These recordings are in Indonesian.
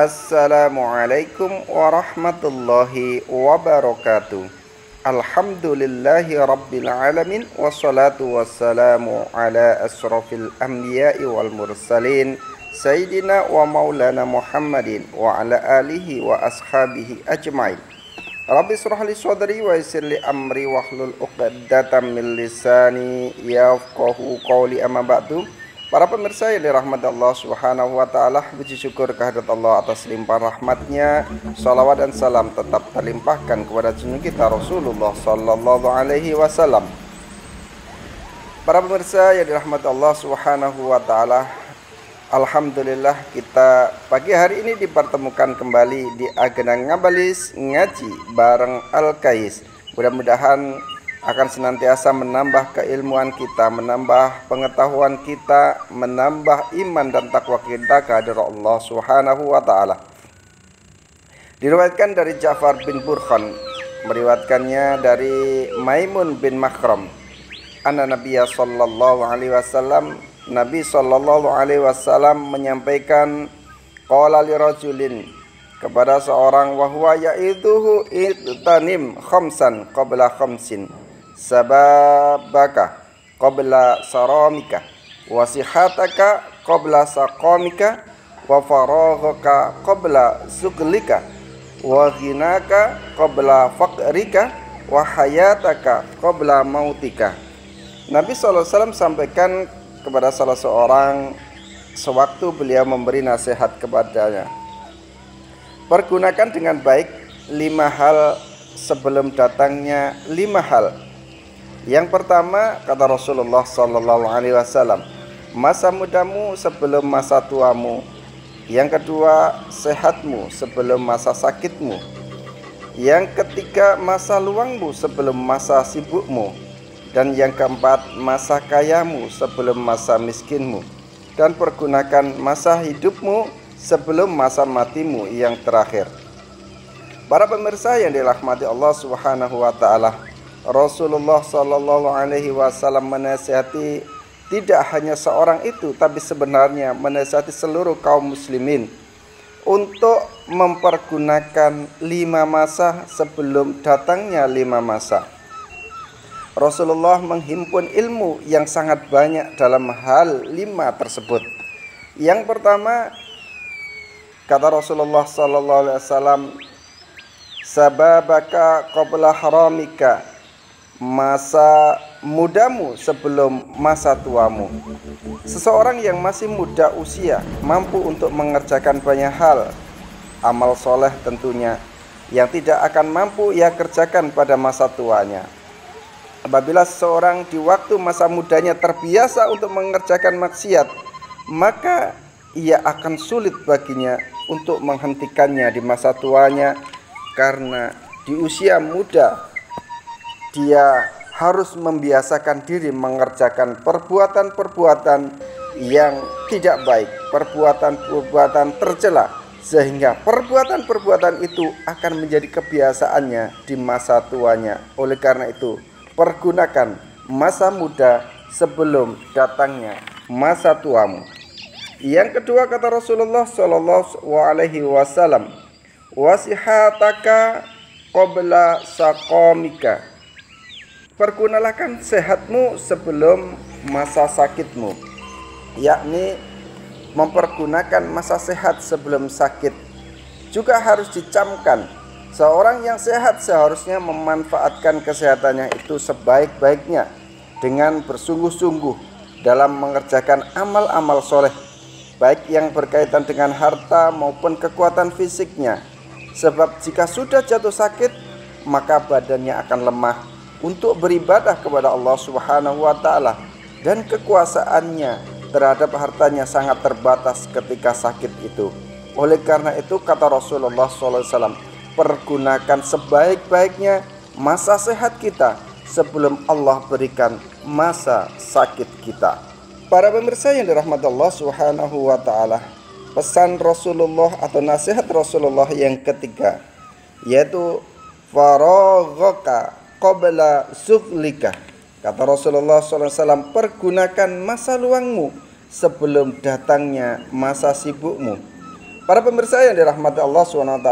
Assalamualaikum warahmatullahi wabarakatuh. Alhamdulillahi rabbil alamin. Wassalatu wassalamu ala asrafil anbiya'i wal mursalin Sayyidina wa maulana Muhammadin wa ala alihi wa ashabihi ajma'in. Rabbi shrah li sadri wa yassir li amri wahlul 'uqdatam min lisani yafqahu qawli. Amma ba'du. Para pemirsa yang dirahmati Allah Subhanahu wa taala, puji syukur kehadirat Allah atas limpahan rahmatnya. Salawat dan salam tetap terlimpahkan kepada junjungan kita Rasulullah sallallahu alaihi wasallam. Para pemirsa yang dirahmati Allah Subhanahu wa taala, alhamdulillah kita pagi hari ini dipertemukan kembali di agenda Ngabalis ngaji bareng Al-Kais. Mudah-mudahan akan senantiasa menambah keilmuan kita, menambah pengetahuan kita, menambah iman dan takwa kita kehadirat Allah Subhanahu wa taala. Diriwayatkan dari Ja'far bin Burkhan, meriwayatkannya dari Maimun bin Makhram, anna Nabiya sallallahu alaihi wasallam, Nabi sallallahu alaihi wasallam menyampaikan, qala li rajulin, kepada seorang, wa huwa ya'iduhu ittanim khamsan qabla khamsin, sababaka qabla saramika, wasihataka qabla saqamika, wa faraghaka qabla suglika, wa ghinaka qabla faqrika, wa hayataka qabla mautika. Nabi SAW sampaikan kepada salah seorang sewaktu beliau memberi nasihat kepadanya, pergunakan dengan baik 5 hal sebelum datangnya 5 hal. Yang pertama, kata Rasulullah sallallahu alaihi wasallam, masa mudamu sebelum masa tuamu. Yang kedua, sehatmu sebelum masa sakitmu. Yang ketiga, masa luangmu sebelum masa sibukmu. Dan yang keempat, masa kayamu sebelum masa miskinmu. Dan pergunakan masa hidupmu sebelum masa matimu yang terakhir. Para pemirsa yang dirahmati Allah Subhanahu wa taala, Rasulullah sallallahu alaihi wasallam menasihati tidak hanya seorang itu, tapi sebenarnya menasihati seluruh kaum muslimin untuk mempergunakan 5 masa sebelum datangnya 5 masa. Rasulullah menghimpun ilmu yang sangat banyak dalam hal 5 tersebut. Yang pertama, kata Rasulullah sallallahu alaihi wasallam, sababaka qabla haramika, masa mudamu sebelum masa tuamu. Seseorang yang masih muda usia mampu untuk mengerjakan banyak hal, amal soleh tentunya, yang tidak akan mampu ia kerjakan pada masa tuanya. Apabila seseorang di waktu masa mudanya terbiasa untuk mengerjakan maksiat, maka ia akan sulit baginya untuk menghentikannya di masa tuanya, karena di usia muda dia harus membiasakan diri mengerjakan perbuatan-perbuatan yang tidak baik, perbuatan-perbuatan tercela, sehingga perbuatan-perbuatan itu akan menjadi kebiasaannya di masa tuanya. Oleh karena itu, pergunakan masa muda sebelum datangnya masa tuamu. Yang kedua, kata Rasulullah sallallahu alaihi wasallam, wasihataka qabla saqamika, pergunakan sehatmu sebelum masa sakitmu, yakni mempergunakan masa sehat sebelum sakit. Juga harus dicamkan, seorang yang sehat seharusnya memanfaatkan kesehatannya itu sebaik-baiknya dengan bersungguh-sungguh dalam mengerjakan amal-amal soleh, baik yang berkaitan dengan harta maupun kekuatan fisiknya. Sebab jika sudah jatuh sakit, maka badannya akan lemah untuk beribadah kepada Allah Subhanahu wa taala, dan kekuasaannya terhadap hartanya sangat terbatas ketika sakit itu. Oleh karena itu, kata Rasulullah SAW, pergunakan sebaik-baiknya masa sehat kita sebelum Allah berikan masa sakit kita. Para pemirsa yang dirahmati Allah Subhanahu wa taala, pesan Rasulullah atau nasihat Rasulullah yang ketiga, yaitu faraghaka qabla suglika. Kata Rasulullah SAW, pergunakan masa luangmu sebelum datangnya masa sibukmu. Para pemirsa yang dirahmati Allah SWT,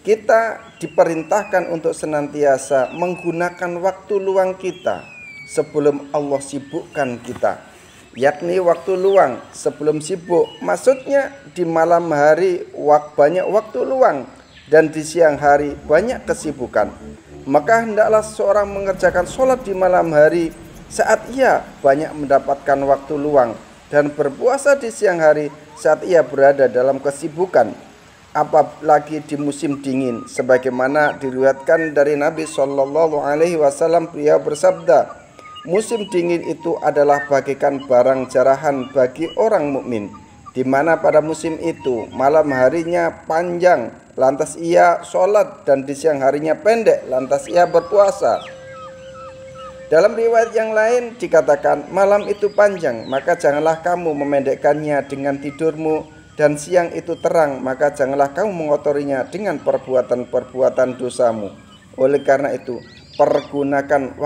kita diperintahkan untuk senantiasa menggunakan waktu luang kita sebelum Allah sibukkan kita, yakni waktu luang sebelum sibuk. Maksudnya di malam hari banyak waktu luang dan di siang hari banyak kesibukan. Maka hendaklah seorang mengerjakan sholat di malam hari saat ia banyak mendapatkan waktu luang, dan berpuasa di siang hari saat ia berada dalam kesibukan, apalagi di musim dingin, sebagaimana diriwayatkan dari Nabi Shallallahu Alaihi Wasallam, beliau bersabda, musim dingin itu adalah bagaikan barang jarahan bagi orang mukmin, di mana pada musim itu malam harinya panjang, lantas ia sholat, dan di siang harinya pendek, lantas ia berpuasa. Dalam riwayat yang lain dikatakan, malam itu panjang, maka janganlah kamu memendekkannya dengan tidurmu, dan siang itu terang, maka janganlah kamu mengotorinya dengan perbuatan-perbuatan dosamu. Oleh karena itu, pergunakan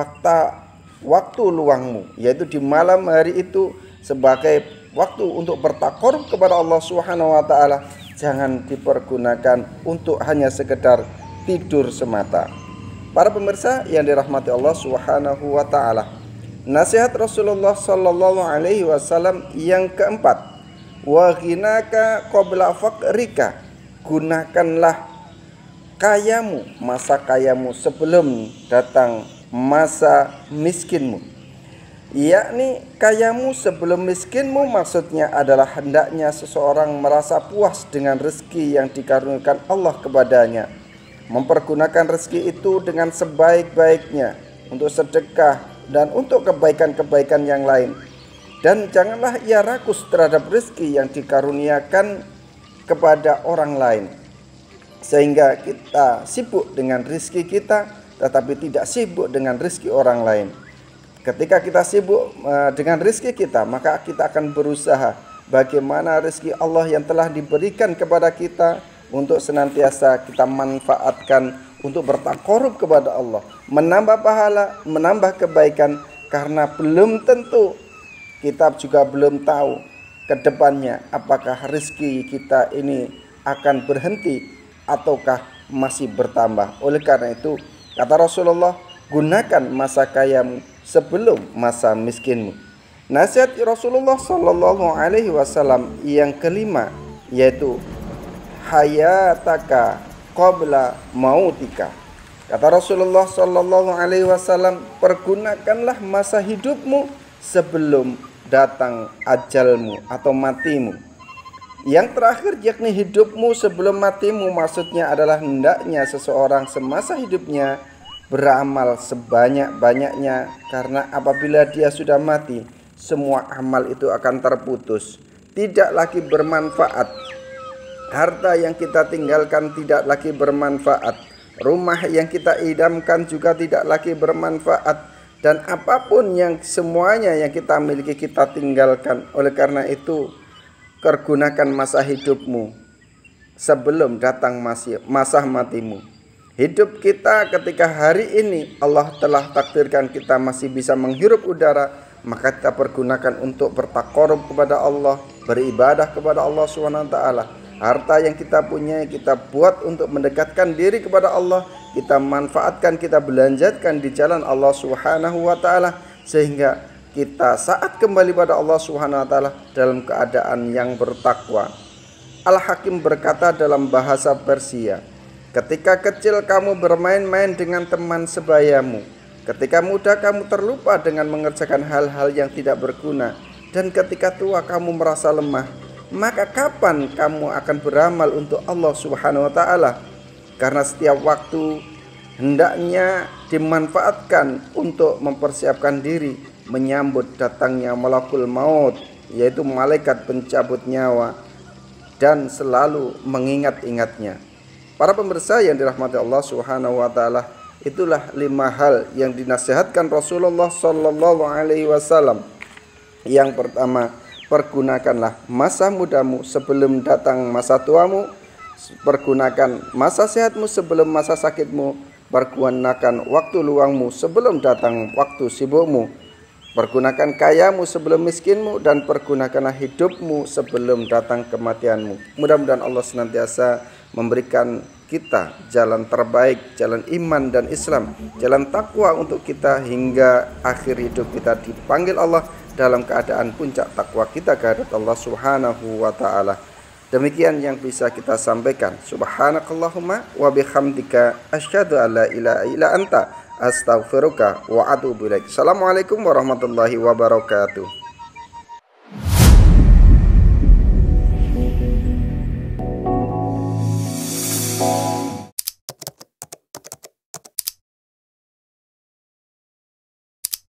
waktu luangmu, yaitu di malam hari itu, sebagai waktu untuk bertakarub kepada Allah Subhanahu wa taala. Jangan dipergunakan untuk hanya sekedar tidur semata. Para pemirsa yang dirahmati Allah Subhanahu wa taala, nasihat Rasulullah sallallahu alaihi wasallam yang keempat, wa ghinaka qabla faqrika, gunakanlah kayamu, masa kayamu sebelum datang masa miskinmu. Yakni kayamu sebelum miskinmu, maksudnya adalah hendaknya seseorang merasa puas dengan rezeki yang dikaruniakan Allah kepadanya, mempergunakan rezeki itu dengan sebaik-baiknya untuk sedekah dan untuk kebaikan-kebaikan yang lain. Dan janganlah ia rakus terhadap rezeki yang dikaruniakan kepada orang lain, sehingga kita sibuk dengan rezeki kita tetapi tidak sibuk dengan rezeki orang lain. Ketika kita sibuk dengan rezeki kita, maka kita akan berusaha bagaimana rezeki Allah yang telah diberikan kepada kita untuk senantiasa kita manfaatkan untuk bertakarub kepada Allah, menambah pahala, menambah kebaikan, karena belum tentu, kita juga belum tahu ke depannya apakah rezeki kita ini akan berhenti ataukah masih bertambah. Oleh karena itu, kata Rasulullah, gunakan masa kayamu sebelum masa miskinmu. Nasihat Rasulullah Sallallahu Alaihi Wasallam yang kelima, yaitu hayataka qabla mautika. Kata Rasulullah Sallallahu Alaihi Wasallam, pergunakanlah masa hidupmu sebelum datang ajalmu atau matimu. Yang terakhir, yakni hidupmu sebelum matimu, maksudnya adalah hendaknya seseorang semasa hidupnya beramal sebanyak-banyaknya, karena apabila dia sudah mati, semua amal itu akan terputus, tidak lagi bermanfaat. Harta yang kita tinggalkan tidak lagi bermanfaat, rumah yang kita idamkan juga tidak lagi bermanfaat, dan apapun yang semuanya yang kita miliki kita tinggalkan. Oleh karena itu, pergunakan masa hidupmu sebelum datang masa matimu. Hidup kita ketika hari ini Allah telah takdirkan kita masih bisa menghirup udara, maka kita pergunakan untuk bertakarub kepada Allah, beribadah kepada Allah SWT. Harta yang kita punya kita buat untuk mendekatkan diri kepada Allah, kita manfaatkan, kita belanjakan di jalan Allah SWT, sehingga kita saat kembali pada Allah SWT dalam keadaan yang bertakwa. Al-Hakim berkata dalam bahasa Persia, ketika kecil kamu bermain-main dengan teman sebayamu, ketika muda kamu terlupa dengan mengerjakan hal-hal yang tidak berguna, dan ketika tua kamu merasa lemah, maka kapan kamu akan beramal untuk Allah Subhanahu wa taala? Karena setiap waktu hendaknya dimanfaatkan untuk mempersiapkan diri menyambut datangnya malakul maut, yaitu malaikat pencabut nyawa, dan selalu mengingat-ingatnya. Para pemirsa yang dirahmati Allah Subhanahu wa taala, itulah 5 hal yang dinasihatkan Rasulullah sallallahu alaihi wasallam. Yang pertama, pergunakanlah masa mudamu sebelum datang masa tuamu, pergunakan masa sehatmu sebelum masa sakitmu, pergunakan waktu luangmu sebelum datang waktu sibukmu. Pergunakan kayamu sebelum miskinmu, dan pergunakanlah hidupmu sebelum datang kematianmu. Mudah-mudahan Allah senantiasa memberikan kita jalan terbaik, jalan iman dan Islam, jalan takwa untuk kita hingga akhir hidup kita dipanggil Allah dalam keadaan puncak takwa kita kehadirat Allah Subhanahu wa taala. Demikian yang bisa kita sampaikan. Subhanakallahumma wa bihamdika asyhadu an la ilaha illa anta astaghfiruka wa atubu ilaik. Assalamualaikum warahmatullahi wabarakatuh.